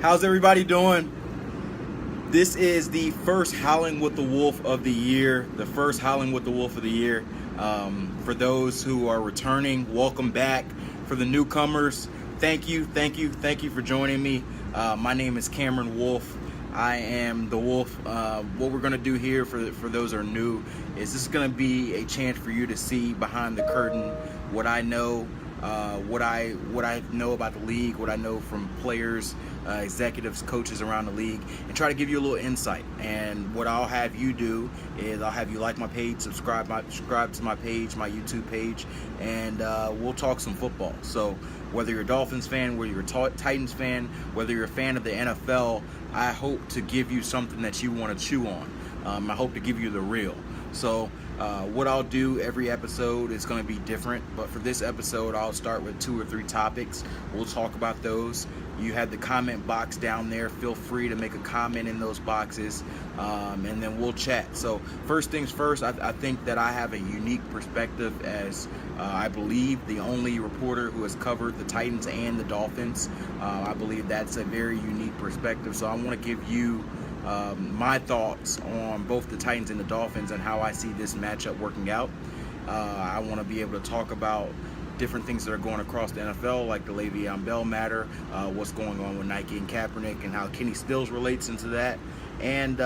How's everybody doing? This is the first Howling with the Wolf of the year. The first Howling with the Wolf of the year. For those who are returning, welcome back. For the newcomers, thank you for joining me. My name is Cameron Wolfe. I am the Wolf. What we're going to do here for those who are new is this is going to be a chance for you to see behind the curtain what I know, what I know about the league, what I know from players, executives, coaches around the league, and try to give you a little insight. And what I'll have you do is I'll have you like my page, subscribe to my page, my YouTube page, and we'll talk some football. So whether you're a Dolphins fan, whether you're a Titans fan, whether you're a fan of the NFL, I hope to give you something that you want to chew on. I hope to give you the real. So what I'll do every episode is going to be different, but for this episode I'll start with 2 or 3 topics. We'll talk about those. You have the comment box down there. Feel free to make a comment in those boxes, and then we'll chat. So first things first, I think that I have a unique perspective as I believe the only reporter who has covered the Titans and the Dolphins. I believe that's a very unique perspective. So I want to give you my thoughts on both the Titans and the Dolphins and how I see this matchup working out. I want to be able to talk about different things that are going across the NFL, like the Le'Veon Bell matter, what's going on with Nike and Kaepernick, and how Kenny Stills relates into that, and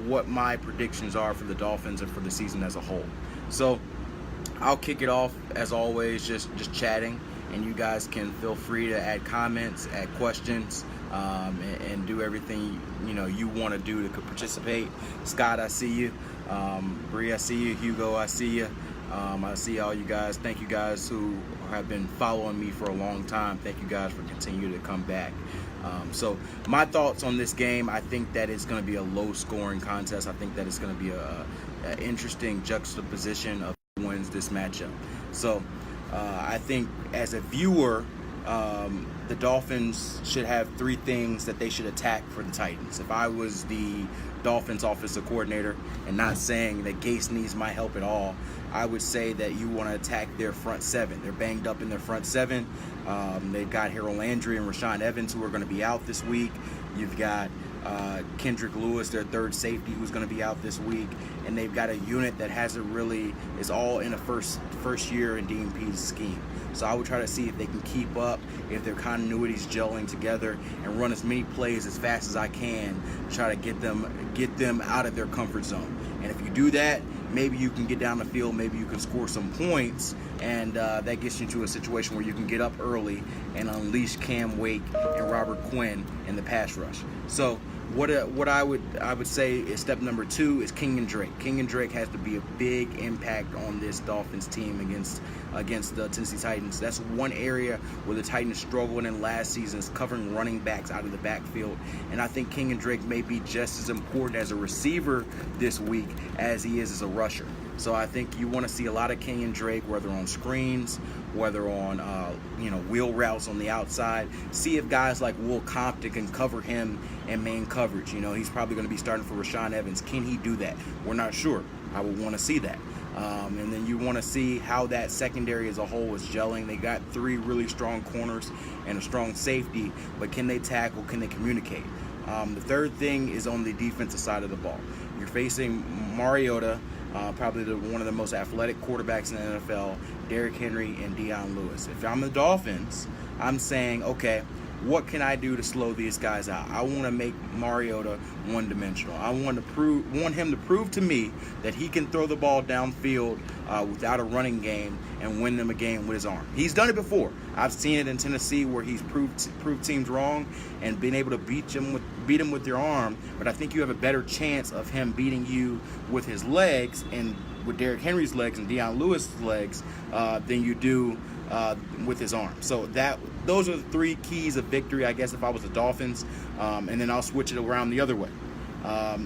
what my predictions are for the Dolphins and for the season as a whole. So I'll kick it off as always, just chatting, and you guys can feel free to add comments, add questions, and do everything you want to do to participate. Scott, I see you. Bree, I see you. Hugo, I see you. I see all you guys. Thank you guys who have been following me for a long time. Thank you guys for continuing to come back. So my thoughts on this game, I think that it's going to be a low-scoring contest. I think that it's going to be an interesting juxtaposition of who wins this matchup. So I think as a viewer, the Dolphins should have 3 things that they should attack for the Titans. If I was the Dolphins offensive coordinator, and not saying that Gase needs my help at all, I would say that you want to attack their front 7. They're banged up in their front 7. They've got Harold Landry and Rashaan Evans who are going to be out this week. You've got Kendrick Lewis, their third safety, who's going to be out this week, and they've got a unit that is all in a first year in Dean Pease scheme. So I would try to see if they can keep up, if their continuity's gelling together, and run as many plays as fast as I can to try to get them out of their comfort zone. And if you do that, maybe you can get down the field, maybe you can score some points, and that gets you into a situation where you can get up early and unleash Cam Wake and Robert Quinn in the pass rush. So what I would say is step number 2 is Kenyon Drake. Kenyon Drake has to be a big impact on this Dolphins team against the Tennessee Titans. That's one area where the Titans struggled in last season, is covering running backs out of the backfield. And I think Kenyon Drake may be just as important as a receiver this week as he is as a rusher. So I think you want to see a lot of Kenyon Drake, whether on screens, whether on wheel routes on the outside. See if guys like Will Compton can cover him in main coverage. He's probably going to be starting for Rashaan Evans. Can he do that? We're not sure. I would want to see that. And then you want to see how that secondary as a whole is gelling. They got 3 really strong corners and a strong safety, but can they tackle? Can they communicate? The third thing is on the defensive side of the ball. You're facing Mariota, probably one of the most athletic quarterbacks in the NFL, Derrick Henry and Dion Lewis. If I'm the Dolphins, I'm saying, okay, what can I do to slow these guys out? I want to make Mariota one-dimensional. I want him to prove to me that he can throw the ball downfield without a running game and win them a game with his arm. He's done it before. I've seen it in Tennessee where he's proved teams wrong and been able to beat them with their arm. But I think you have a better chance of him beating you with his legs and with Derrick Henry's legs and Dion Lewis's legs than you do with his arm. So those are the 3 keys of victory, I guess, if I was the Dolphins. And then I'll switch it around the other way.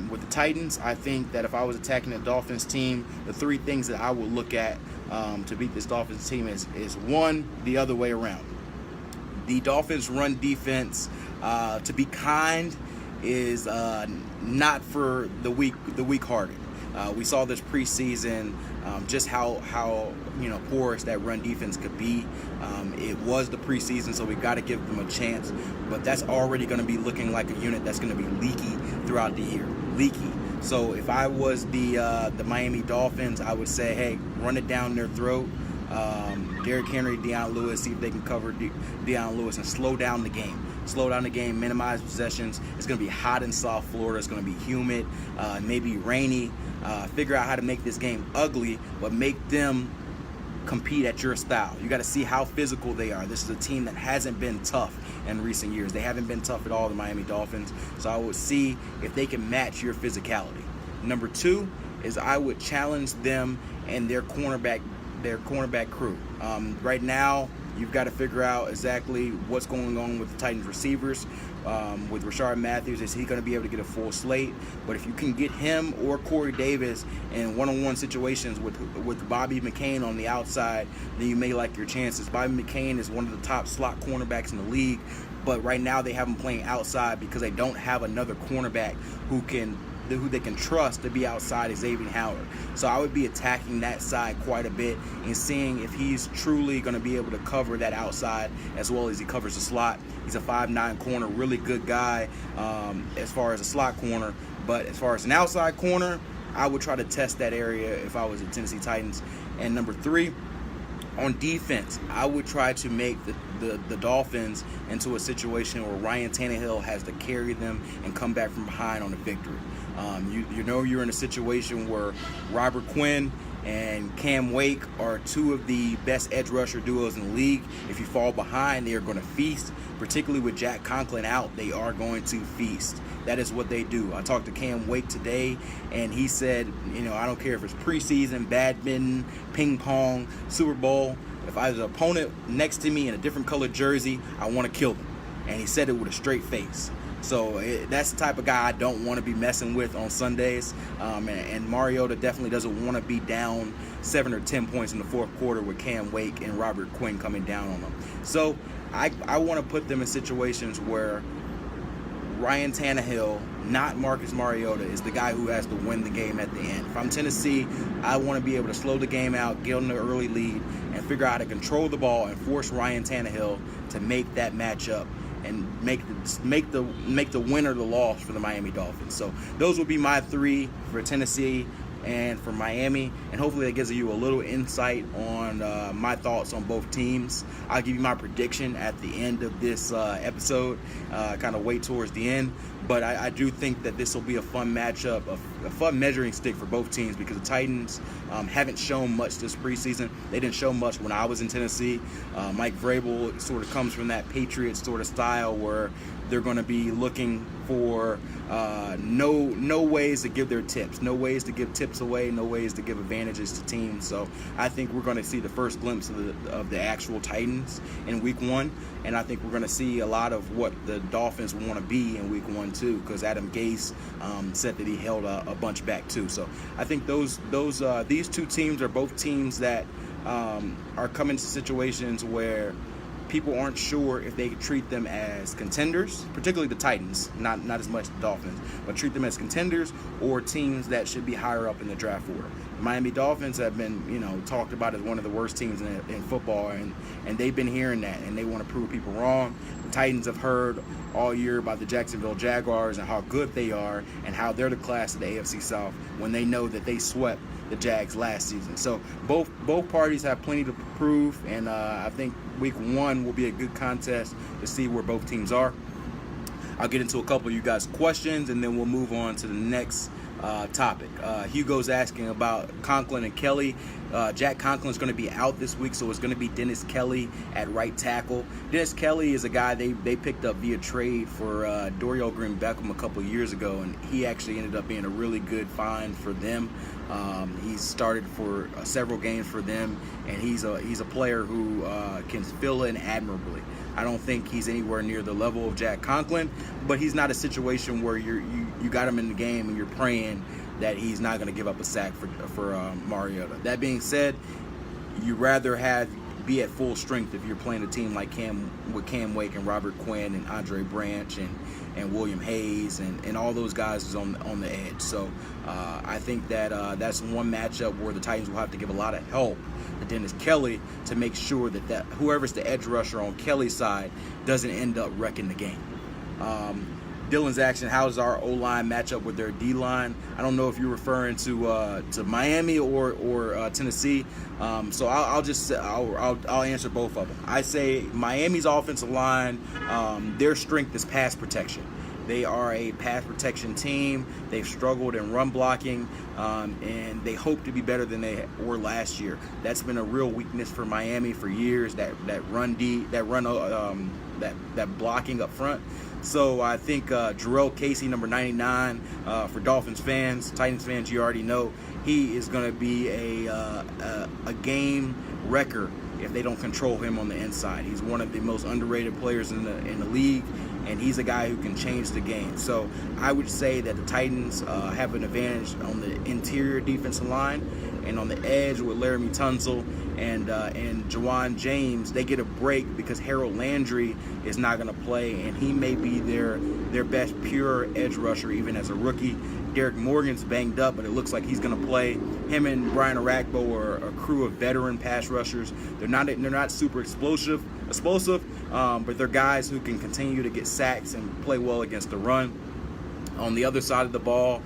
With the Titans, I think that if I was attacking the Dolphins team, the 3 things that I would look at to beat this Dolphins team is 1, the other way around. The Dolphins run defense, to be kind, is not for the weak-hearted. We saw this preseason just how porous that run defense could be. It was the preseason, so we got to give them a chance. But that's already going to be looking like a unit that's going to be leaky throughout the year. Leaky. So if I was the Miami Dolphins, I would say, hey, run it down their throat. Derrick Henry, Deion Lewis, see if they can cover Deion Lewis and slow down the game. Slow down the game, minimize possessions. It's going to be hot in South Florida. It's going to be humid, maybe rainy. Figure out how to make this game ugly, but make them compete at your style. You got to see how physical they are. This is a team that hasn't been tough in recent years. They haven't been tough at all, the Miami Dolphins. So I would see if they can match your physicality. Number 2 is I would challenge them and their cornerback crew. Right now, you've got to figure out exactly what's going on with the Titans receivers. With Rashard Matthews, is he going to be able to get a full slate? But if you can get him or Corey Davis in one-on-one situations with Bobby McCain on the outside, then you may like your chances. Bobby McCain is one of the top slot cornerbacks in the league, but right now they have him playing outside because they don't have another cornerback who they can trust to be outside Xavier Howard. So I would be attacking that side quite a bit and seeing if he's truly going to be able to cover that outside as well as he covers the slot. He's a 5'9" corner, really good guy as far as a slot corner. But as far as an outside corner, I would try to test that area if I was the Tennessee Titans. And number 3, on defense, I would try to make the Dolphins into a situation where Ryan Tannehill has to carry them and come back from behind on a victory. You're in a situation where Robert Quinn and Cam Wake are 2 of the best edge rusher duos in the league. If you fall behind, they are going to feast. Particularly with Jack Conklin out, they are going to feast. That is what they do. I talked to Cam Wake today, and he said, I don't care if it's preseason, badminton, ping pong, Super Bowl. If I was an opponent next to me in a different colored jersey, I want to kill them. And he said it with a straight face. So that's the type of guy I don't want to be messing with on Sundays. And Mariota definitely doesn't want to be down 7 or 10 points in the fourth quarter with Cam Wake and Robert Quinn coming down on them. So I want to put them in situations where Ryan Tannehill, not Marcus Mariota, is the guy who has to win the game at the end. If I'm Tennessee, I want to be able to slow the game out, get them an early lead, and figure out how to control the ball and force Ryan Tannehill to make that matchup and make the winner the loss for the Miami Dolphins. So those would be my 3 for Tennessee and for Miami, and hopefully that gives you a little insight on my thoughts on both teams. I'll give you my prediction at the end of this episode, kind of wait towards the end, but I do think that this will be a fun matchup, a fun measuring stick for both teams, because the Titans haven't shown much this preseason. They didn't show much when I was in Tennessee. Mike Vrabel sort of comes from that Patriots sort of style where they're going to be looking for no ways to give their tips, no ways to give tips away, no ways to give advantages to teams. So I think we're going to see the first glimpse of the actual Titans in Week 1, and I think we're going to see a lot of what the Dolphins want to be in Week 1 too, because Adam Gase said that he held a bunch back too. So I think these 2 teams are both teams that are coming to situations where people aren't sure if they treat them as contenders, particularly the Titans, not as much the Dolphins, but treat them as contenders or teams that should be higher up in the draft order. The Miami Dolphins have been, talked about as one of the worst teams in football, and they've been hearing that, and they want to prove people wrong. The Titans have heard all year about the Jacksonville Jaguars and how good they are and how they're the class of the AFC South when they know that they swept the Jags last season. So both parties have plenty to prove, and I think Week 1 will be a good contest to see where both teams are. I'll get into a couple of you guys' questions, and then we'll move on to the next topic. Hugo's asking about Conklin and Kelly. Jack Conklin's going to be out this week, so it's going to be Dennis Kelly at right tackle. Dennis Kelly is a guy they picked up via trade for Dorial Green-Beckham a couple years ago, and he actually ended up being a really good find for them. He's started for several games for them, and he's a player who can fill in admirably. I don't think he's anywhere near the level of Jack Conklin, but he's not a situation where you got him in the game and you're praying that he's not going to give up a sack for Mariota. That being said, you rather have be at full strength if you're playing a team like Cam Wake and Robert Quinn and Andre Branch and William Hayes and all those guys is on the edge. So I think that that's one matchup where the Titans will have to give a lot of help to Dennis Kelly to make sure that whoever's the edge rusher on Kelly's side doesn't end up wrecking the game. Dylan's asking, how does our O-line match up with their D-line? I don't know if you're referring to Miami or Tennessee. So I'll answer both of them. I say Miami's offensive line, their strength is pass protection. They are a pass protection team. They've struggled in run blocking, and they hope to be better than they were last year. That's been a real weakness for Miami for years. That blocking up front. So I think Jarrell Casey, number 99, for Dolphins fans, Titans fans, you already know he is going to be a game wrecker if they don't control him on the inside. He's one of the most underrated players in the league, and he's a guy who can change the game. So I would say that the Titans have an advantage on the interior defensive line, and on the edge with Laramie Tunsil and Jawan James, they get a break because Harold Landry is not going to play, and he may be their best pure edge rusher even as a rookie. Derek Morgan's banged up, but it looks like he's going to play. Him and Brian Arakpo are a crew of veteran pass rushers. They're not super explosive, but they're guys who can continue to get sacks and play well against the run. On the other side of the ball,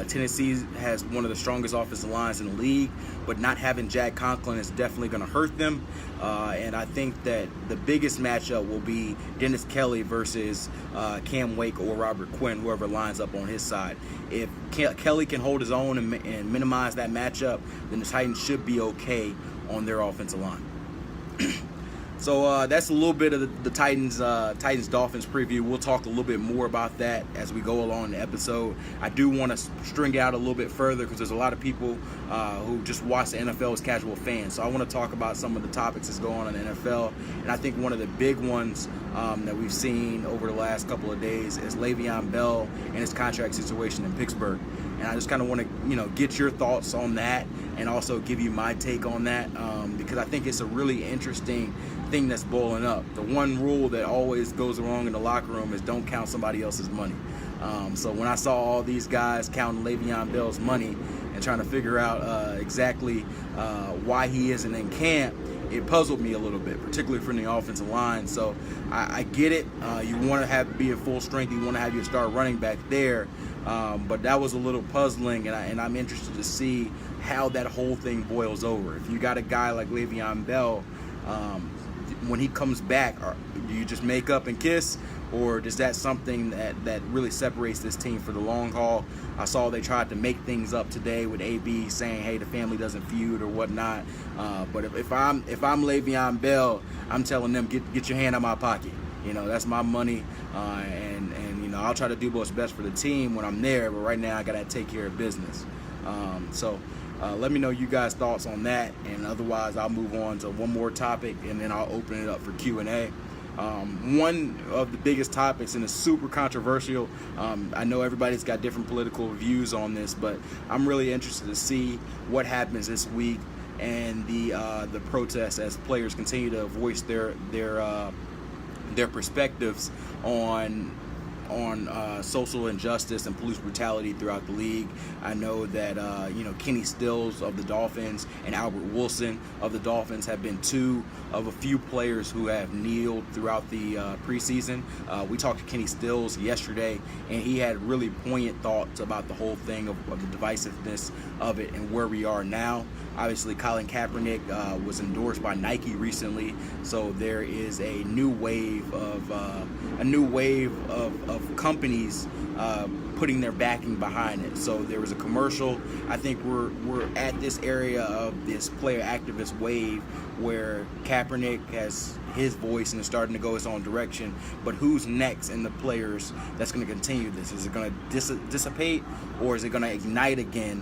Tennessee has one of the strongest offensive lines in the league, but not having Jack Conklin is definitely going to hurt them. And I think that the biggest matchup will be Dennis Kelly versus Cam Wake or Robert Quinn, whoever lines up on his side. If Kelly can hold his own and minimize that matchup, then the Titans should be okay on their offensive line. So that's a little bit of the Titans-Dolphins preview. We'll talk a little bit more about that as we go along in the episode. I do want to string out a little bit further because there's a lot of people who just watch the NFL as casual fans. So I want to talk about some of the topics that's going on in the NFL. And I think one of the big ones that we've seen over the last couple of days is Le'Veon Bell and his contract situation in Pittsburgh. And I just kind of want to, get your thoughts on that and also give you my take on that because I think it's a really interesting thing that's boiling up. The one rule that always goes wrong in the locker room is don't count somebody else's money. So when I saw all these guys counting Le'Veon Bell's money and trying to figure out exactly why he isn't in camp, it puzzled me a little bit, particularly from the offensive line. So I get it. You want to be at full strength. You want to have your star running back there. But that was a little puzzling, and I'm interested to see how that whole thing boils over. If you got a guy like Le'Veon Bell, when he comes back, do you just make up and kiss, or is that something that really separates this team for the long haul? I saw they tried to make things up today with AB saying, hey, the family doesn't feud or whatnot. But if I'm Le'Veon Bell, I'm telling them, get your hand out of my pocket. That's my money, and I'll try to do what's best for the team when I'm there, but right now I got to take care of business. So let me know you guys' thoughts on that, and otherwise I'll move on to one more topic, and then I'll open it up for Q&A. One of the biggest topics, and it's super controversial. I know everybody's got different political views on this, but I'm really interested to see what happens this week and the protests as players continue to voice their perspectives on social injustice and police brutality throughout the league. I know that Kenny Stills of the Dolphins and Albert Wilson of the Dolphins have been two of a few players who have kneeled throughout the preseason. We talked to Kenny Stills yesterday, and he had really poignant thoughts about the whole thing of the divisiveness of it and where we are now. Obviously, Colin Kaepernick was endorsed by Nike recently, so there is a new wave of companies putting their backing behind it. So there was a commercial. I think we're at this area of this player activist wave where Kaepernick has his voice and is starting to go its own direction. But who's next in the players that's going to continue this? Is it going to dissipate, or is it going to ignite again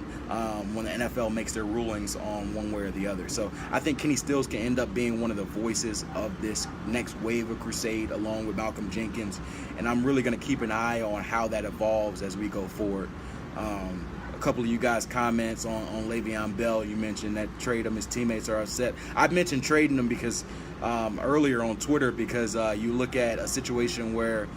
when the NFL makes their rulings on one way or the other? So I think Kenny Stills can end up being one of the voices of this next wave of crusade along with Malcolm Jenkins. And I'm really going to keep an eye on how that evolves as we go forward. a couple of you guys' comments on Le'Veon Bell. You mentioned that trade him, his teammates are upset. I mentioned trading him because earlier on Twitter, because you look at a situation where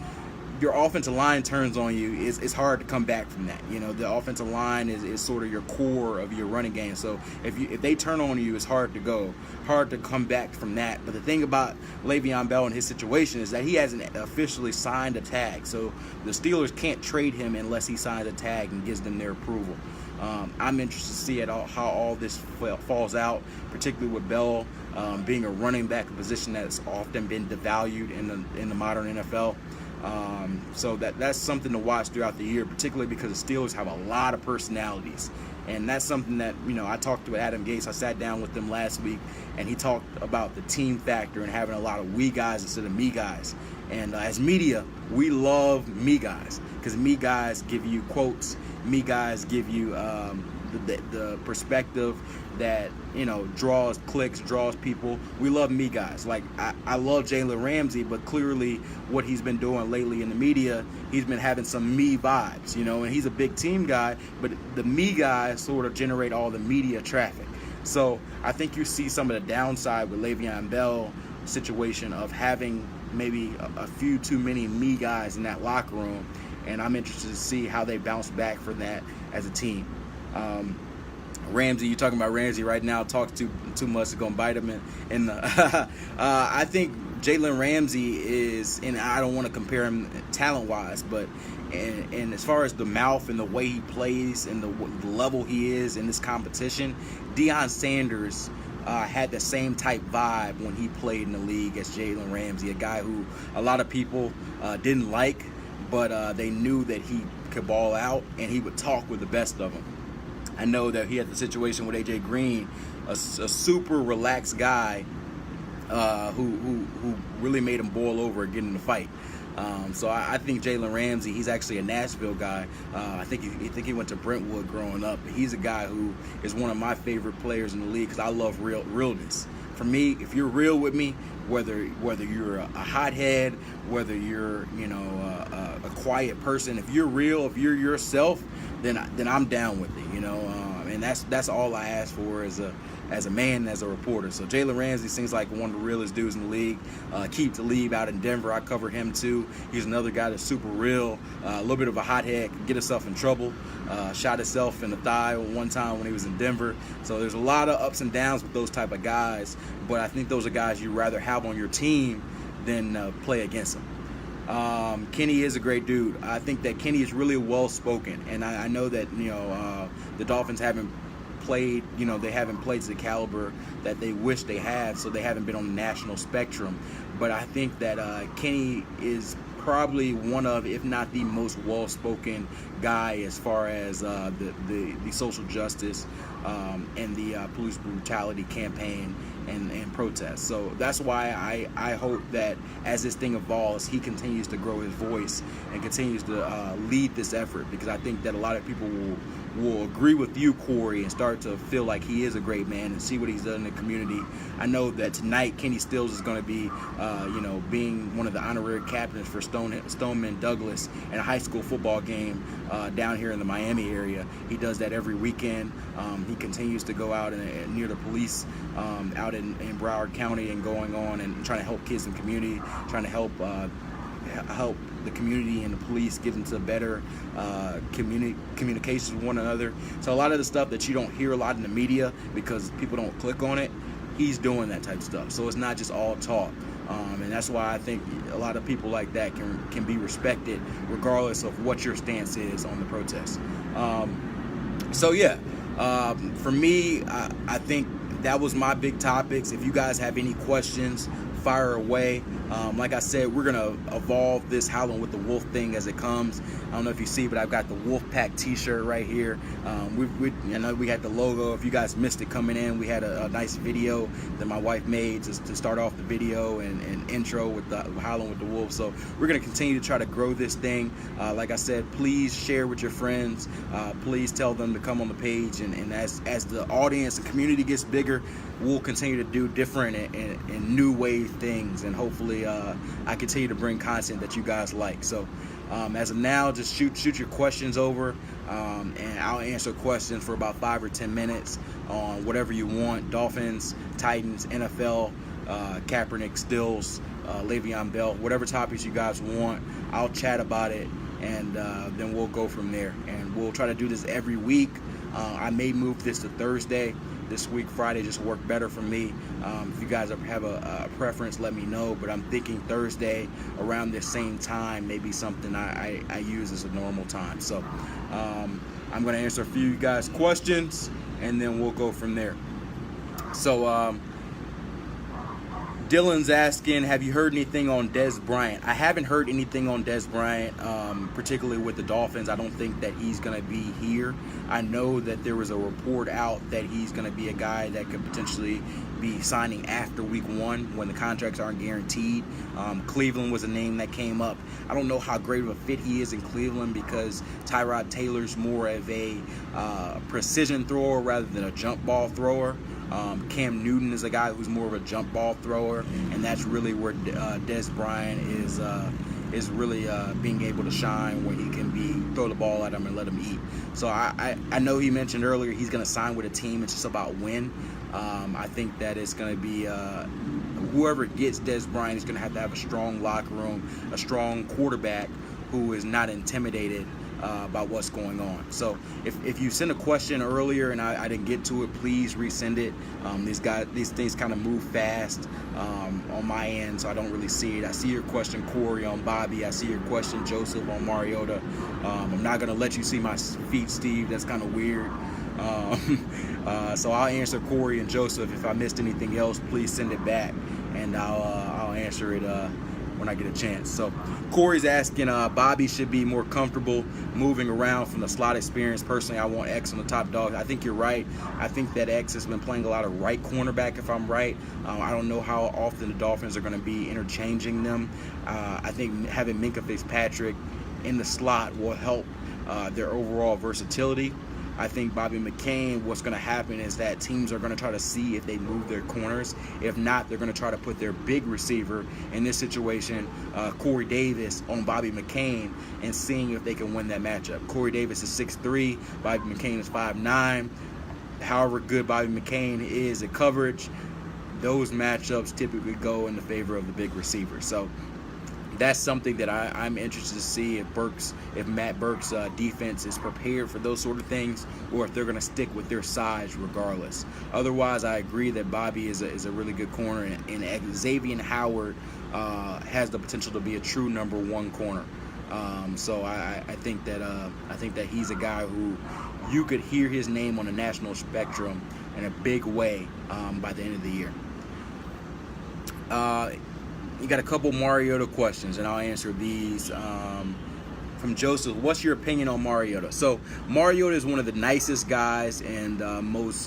your offensive line turns on you, it's hard to come back from that. You know, the offensive line is sort of your core of your running game. So if they turn on you, it's hard to come back from that. But the thing about Le'Veon Bell and his situation is that he hasn't officially signed a tag. So the Steelers can't trade him unless he signs a tag and gives them their approval. I'm interested to see how all this falls out, particularly with Bell being a running back, a position that's often been devalued in the modern NFL. So that's something to watch throughout the year, particularly because the Steelers have a lot of personalities. And that's something that, you know, I talked to Adam Gase. I sat down with him last week, and he talked about the team factor and having a lot of we guys instead of me guys. And as media, we love me guys because me guys give you quotes. Me guys give you the perspective that, you know, draws clicks, draws people. We love me guys. Like, I love Jalen Ramsey, but clearly what he's been doing lately in the media, he's been having some me vibes, you know, and he's a big team guy, but the me guys sort of generate all the media traffic. So I think you see some of the downside with Le'Veon Bell situation of having maybe a few too many me guys in that locker room, and I'm interested to see how they bounce back from that as a team. Ramsey, you're talking about Ramsey right now. Talks too much is gonna bite him in the. I think Jalen Ramsey is, and I don't want to compare him talent-wise, but and as far as the mouth and the way he plays and the level he is in this competition, Deion Sanders had the same type vibe when he played in the league as Jalen Ramsey, a guy who a lot of people didn't like, but they knew that he could ball out and he would talk with the best of them. I know that he had the situation with A.J. Green, a super relaxed guy who really made him boil over and get in the fight. So I think Jalen Ramsey, he's actually a Nashville guy. I think he went to Brentwood growing up. He's a guy who is one of my favorite players in the league because I love realness. For me, if you're real with me, whether you're a hothead, whether you're, you know, a quiet person, if you're real, if you're yourself, then I'm down with it, you know. And that's all I ask for as a man, as a reporter. So Jalen Ramsey seems like one of the realest dudes in the league. Keep Talib out in Denver. I cover him too. He's another guy that's super real, a little bit of a hothead, can get himself in trouble. Shot himself in the thigh one time when he was in Denver. So there's a lot of ups and downs with those type of guys, but I think those are guys you'd rather have on your team than play against them. Kenny is a great dude. I think that Kenny is really well-spoken, and I know that, you know, the Dolphins haven't played, you know, they haven't played to the caliber that they wish they had, so they haven't been on the national spectrum. But I think that Kenny is probably one of, if not the most well-spoken guy as far as the social justice and the police brutality campaign and protests. So that's why I hope that as this thing evolves, he continues to grow his voice and continues to lead this effort, because I think that a lot of people will agree with you, Corey, and start to feel like he is a great man and see what he's done in the community. I know that tonight Kenny Stills is going to be, you know, being one of the honorary captains for Stoneman Douglas in a high school football game down here in the Miami area. He does that every weekend. He continues to go out near the police out in Broward County and going on and trying to help kids in the community, trying to help the community and the police get into better communications with one another. So a lot of the stuff that you don't hear a lot in the media because people don't click on it, he's doing that type of stuff. So it's not just all talk. And that's why I think a lot of people like that can be respected regardless of what your stance is on the protest. So yeah, for me, I think that was my big topics. If you guys have any questions, fire away. Like I said, we're gonna evolve this Howling with the Wolf thing as it comes. I don't know if you see, but I've got the Wolf Pack t-shirt right here. I know we had the logo. If you guys missed it coming in, we had a nice video that my wife made to start off the video and intro with the Howling with the Wolf. So we're gonna continue to try to grow this thing. Like I said, please share with your friends. Please tell them to come on the page, and as the audience and community gets bigger, we'll continue to do different and new wave things, and hopefully I continue to bring content that you guys like. So As of now, just shoot your questions over, and I'll answer questions for about 5 or 10 minutes on whatever you want: Dolphins, Titans, NFL, Kaepernick, Stills, Le'Veon Bell, whatever topics you guys want. I'll chat about it, and then we'll go from there. And we'll try to do this every week. I may move this to Thursday. This week, Friday just worked better for me. If you guys have a preference, let me know. But I'm thinking Thursday around this same time, maybe something I use as a normal time. So I'm going to answer a few of you guys' questions, and then we'll go from there. So Dylan's asking, have you heard anything on Dez Bryant? I haven't heard anything on Dez Bryant, particularly with the Dolphins. I don't think that he's going to be here. I know that there was a report out that he's going to be a guy that could potentially be signing after week 1 when the contracts aren't guaranteed. Cleveland was a name that came up. I don't know how great of a fit he is in Cleveland because Tyrod Taylor's more of a precision thrower rather than a jump ball thrower. Cam Newton is a guy who's more of a jump ball thrower, and that's really where Dez Bryant is really being able to shine, where he can throw the ball at him and let him eat. So I know he mentioned earlier he's going to sign with a team. It's just about when. I think that it's going to be whoever gets Dez Bryant is going to have a strong locker room, a strong quarterback who is not intimidated about what's going on. So if you sent a question earlier and I didn't get to it, please resend it. These things kind of move fast on my end, so I don't really see it. I see your question, Corey, on Bobby. I see your question, Joseph, on Mariota. I'm not going to let you see my feet, Steve. That's kind of weird. So I'll answer Corey and Joseph. If I missed anything else, please send it back, and I'll answer it when I get a chance. So Corey's asking, Bobby should be more comfortable moving around from the slot experience. Personally, I want X on the top dog. I think you're right. I think that X has been playing a lot of right cornerback, if I'm right. I don't know how often the Dolphins are going to be interchanging them. I think having Minkah Fitzpatrick in the slot will help their overall versatility. I think Bobby McCain, what's going to happen is that teams are going to try to see if they move their corners. If not, they're going to try to put their big receiver, in this situation, Corey Davis, on Bobby McCain and seeing if they can win that matchup. Corey Davis is 6'3", Bobby McCain is 5'9". However good Bobby McCain is at coverage, those matchups typically go in the favor of the big receiver. So that's something that I'm interested to see if Matt Burke's defense is prepared for those sort of things, or if they're going to stick with their size regardless. Otherwise, I agree that Bobby is a really good corner, and Xavier Howard has the potential to be a true number 1 corner. So I think that he's a guy who you could hear his name on a national spectrum in a big way by the end of the year. You got a couple Mariota questions, and I'll answer these. From Joseph, what's your opinion on Mariota? So Mariota is one of the nicest guys and most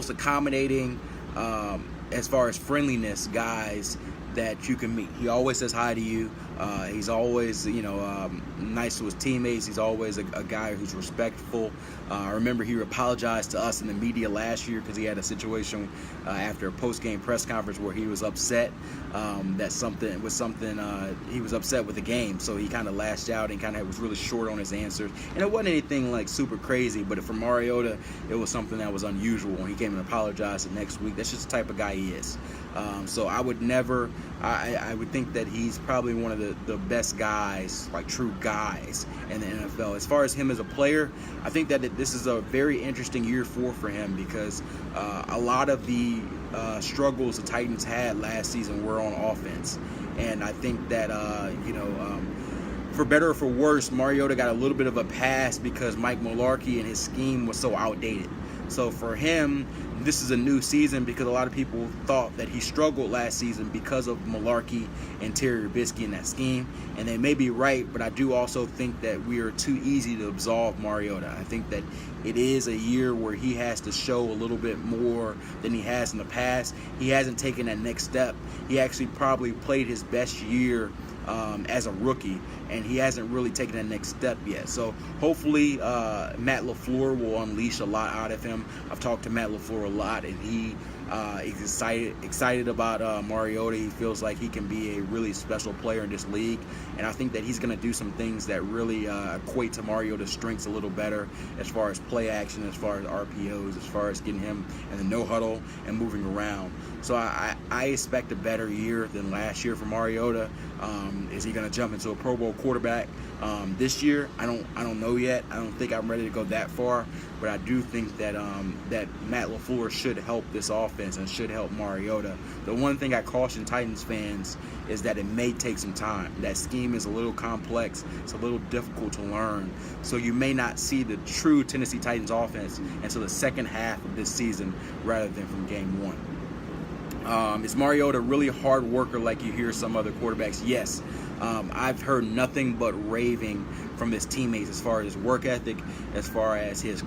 accommodating, as far as friendliness, guys that you can meet. He always says hi to you. He's always, nice to his teammates. He's always a guy who's respectful. I remember he apologized to us in the media last year because he had a situation after a post-game press conference where he was upset he was upset with the game. So he kind of lashed out and kind of was really short on his answers. And it wasn't anything like super crazy, but for Mariota, it was something that was unusual when he came and apologized the next week. That's just the type of guy he is. So I would think that he's probably one of the best guys, like true guys in the NFL. As far as him as a player, I think that this is a very interesting year for him because a lot of the struggles the Titans had last season were on offense. And I think that, for better or for worse, Mariota got a little bit of a pass because Mike Mularkey and his scheme was so outdated. So for him, this is a new season because a lot of people thought that he struggled last season because of Mularkey and Terry Trubisky in that scheme. And they may be right, but I do also think that we are too easy to absolve Mariota. I think that it is a year where he has to show a little bit more than he has in the past. He hasn't taken that next step. He actually probably played his best year as a rookie. and he hasn't really taken that next step yet. So hopefully Matt LaFleur will unleash a lot out of him. I've talked to Matt LaFleur a lot, and he is excited about Mariota. He feels like he can be a really special player in this league, and I think that he's going to do some things that really equate to Mariota's strengths a little better, as far as play action, as far as RPOs, as far as getting him in the no huddle and moving around. So I expect a better year than last year for Mariota. Is he going to jump into a Pro Bowl quarterback this year? I don't know yet. I don't think I'm ready to go that far, but I do think that that Matt LaFleur should help this offense and should help Mariota. The one thing I caution Titans fans is that it may take some time. That scheme is a little complex. It's a little difficult to learn. So you may not see the true Tennessee Titans offense until the second half of this season rather than from game one. Is Mariota a really hard worker like you hear some other quarterbacks? Yes. I've heard nothing but raving from his teammates as far as his work ethic, as far as his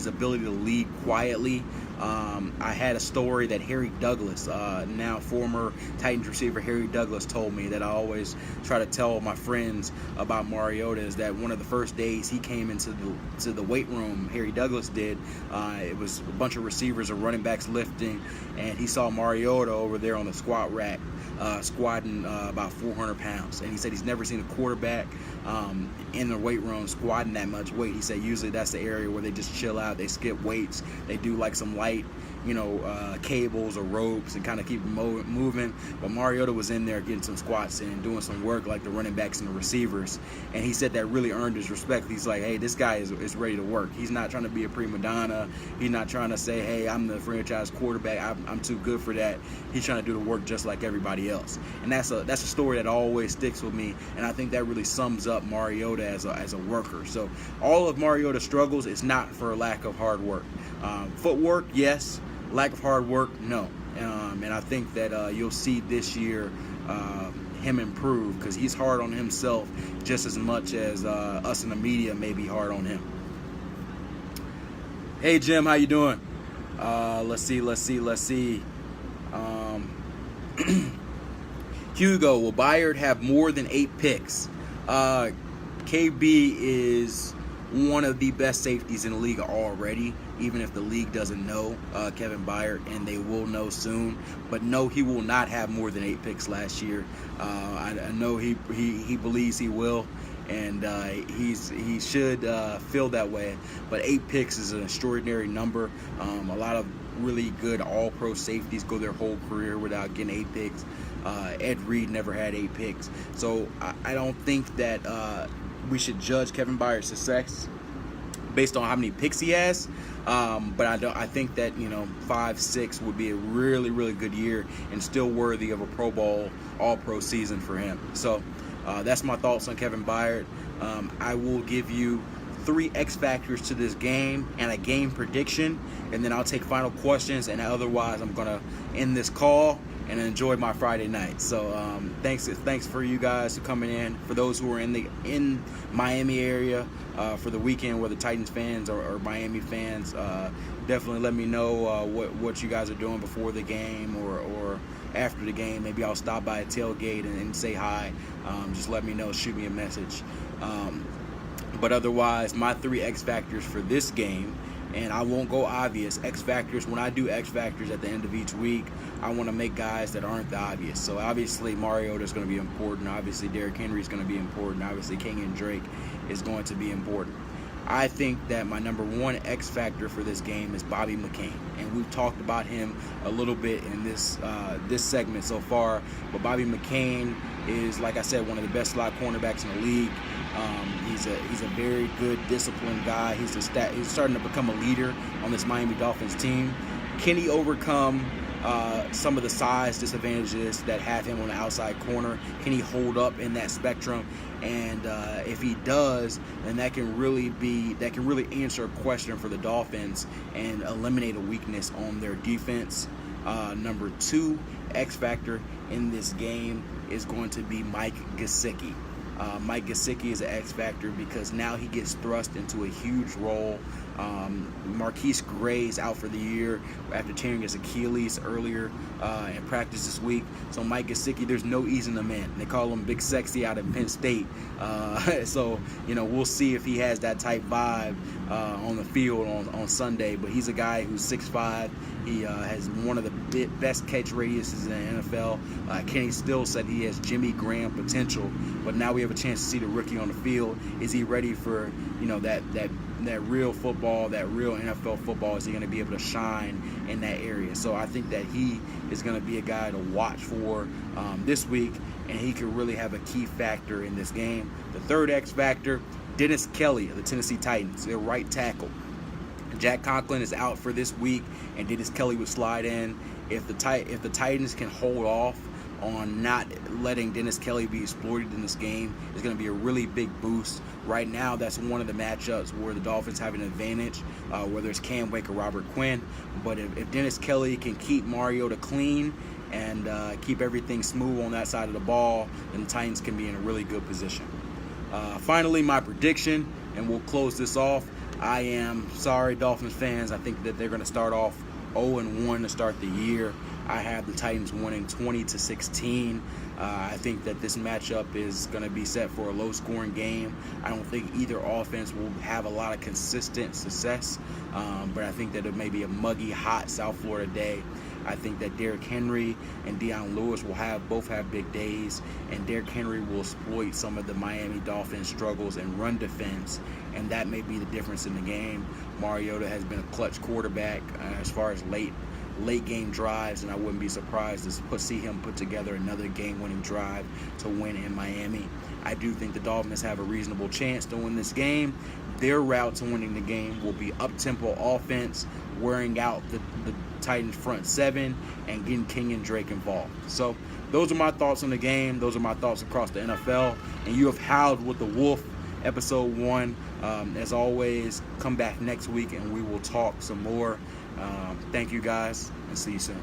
ability to lead quietly. I had a story that Harry Douglas, now former Titans receiver Harry Douglas, told me that I always try to tell my friends about Mariota, is that one of the first days he came into the weight room, Harry Douglas did, it was a bunch of receivers or running backs lifting, and he saw Mariota over there on the squat rack, squatting about 400 pounds. And he said he's never seen a quarterback in the weight room squatting that much weight. He said usually that's the area where they just chill out, they skip weights, they do like some light, cables or ropes and kind of keep moving. But Mariota was in there getting some squats and doing some work like the running backs and the receivers. And he said that really earned his respect. He's like, hey, this guy is ready to work. He's not trying to be a prima donna. He's not trying to say, hey, I'm the franchise quarterback, I'm too good for that. He's trying to do the work just like everybody else. And that's a story that always sticks with me. And I think that really sums up Mariota as a worker. So all of Mariota's struggles is not for a lack of hard work. Footwork, yes. Lack of hard work, no. And I think that you'll see this year him improve, because he's hard on himself just as much as us in the media may be hard on him. Hey Jim, how you doing? Let's see. Hugo, will Byard have more than 8 picks? KB is one of the best safeties in the league already, even if the league doesn't know Kevin Byard, and they will know soon. But no, he will not have more than 8 picks last year. I know he believes he will, and he should feel that way. But 8 picks is an extraordinary number. A lot of really good all-pro safeties go their whole career without getting 8 picks. Ed Reed never had 8 picks. So I don't think that we should judge Kevin Byard's success based on how many picks he has. But I think that 5, 6 would be a really, really good year and still worthy of a Pro Bowl all-pro season for him. So that's my thoughts on Kevin Byard. I will give you 3 X factors to this game and a game prediction, and then I'll take final questions, and otherwise I'm gonna end this call and enjoy my Friday night. So thanks for you guys for coming in. For those who are in Miami area for the weekend, whether Titans fans or Miami fans, definitely let me know what you guys are doing before the game or after the game. Maybe I'll stop by a tailgate and say hi. Just let me know, shoot me a message. But otherwise, my 3 X factors for this game, and I won't go obvious. X factors, when I do X factors at the end of each week, I want to make guys that aren't the obvious. So obviously Mariota is going to be important. Obviously Derrick Henry is going to be important. Obviously Kenyon Drake is going to be important. I think that my number 1 X factor for this game is Bobby McCain, and we've talked about him a little bit in this segment so far. But Bobby McCain is, like I said, one of the best slot cornerbacks in the league. He's a very good, disciplined guy. He's starting to become a leader on this Miami Dolphins team. Can he overcome some of the size disadvantages that have him on the outside corner? Can he hold up in that spectrum? And if he does, then that can really answer a question for the Dolphins and eliminate a weakness on their defense. Number 2 X factor in this game is going to be Mike Gesicki. Mike Gesicki is an X factor because now he gets thrust into a huge role. Marquise Gray's out for the year after tearing his Achilles earlier in practice this week. So Mike Gesicki, there's no easing him in. They call him Big Sexy out of Penn State. So we'll see if he has that type vibe on the field on Sunday. But he's a guy who's 6'5". He has one of the best catch radiuses in the NFL. Kenny Still said he has Jimmy Graham potential, but now we have a chance to see the rookie on the field. Is he ready for that real football, that real NFL football? Is he going to be able to shine in that area? So I think that he is going to be a guy to watch for this week, and he could really have a key factor in this game. The third X factor, Dennis Kelly of the Tennessee Titans, their right tackle. Jack Conklin is out for this week, and Dennis Kelly would slide in. If the Titans can hold off on not letting Dennis Kelly be exploited in this game, it's going to be a really big boost. Right now, that's one of the matchups where the Dolphins have an advantage, whether it's Cam Wake or Robert Quinn. But if Dennis Kelly can keep Mariota clean and keep everything smooth on that side of the ball, then the Titans can be in a really good position. Finally, my prediction, and we'll close this off. I am sorry, Dolphins fans. I think that they're going to start off 0-1 to start the year. I have the Titans winning 20-16. I think that this matchup is going to be set for a low-scoring game. I don't think either offense will have a lot of consistent success, but I think that it may be a muggy, hot South Florida day. I think that Derrick Henry and Deion Lewis will both have big days, and Derrick Henry will exploit some of the Miami Dolphins' struggles in run defense, and that may be the difference in the game. Mariota has been a clutch quarterback as far as late game drives, and I wouldn't be surprised to see him put together another game-winning drive to win in Miami. I do think the Dolphins have a reasonable chance to win this game. Their route to winning the game will be up-tempo offense, wearing out the Titans front seven, and getting Kenyon Drake involved. So those are my thoughts on the game. Those are my thoughts across the NFL. And you have Howled with the Wolf, episode 1. As always, come back next week and we will talk some more. Thank you guys, and see you soon.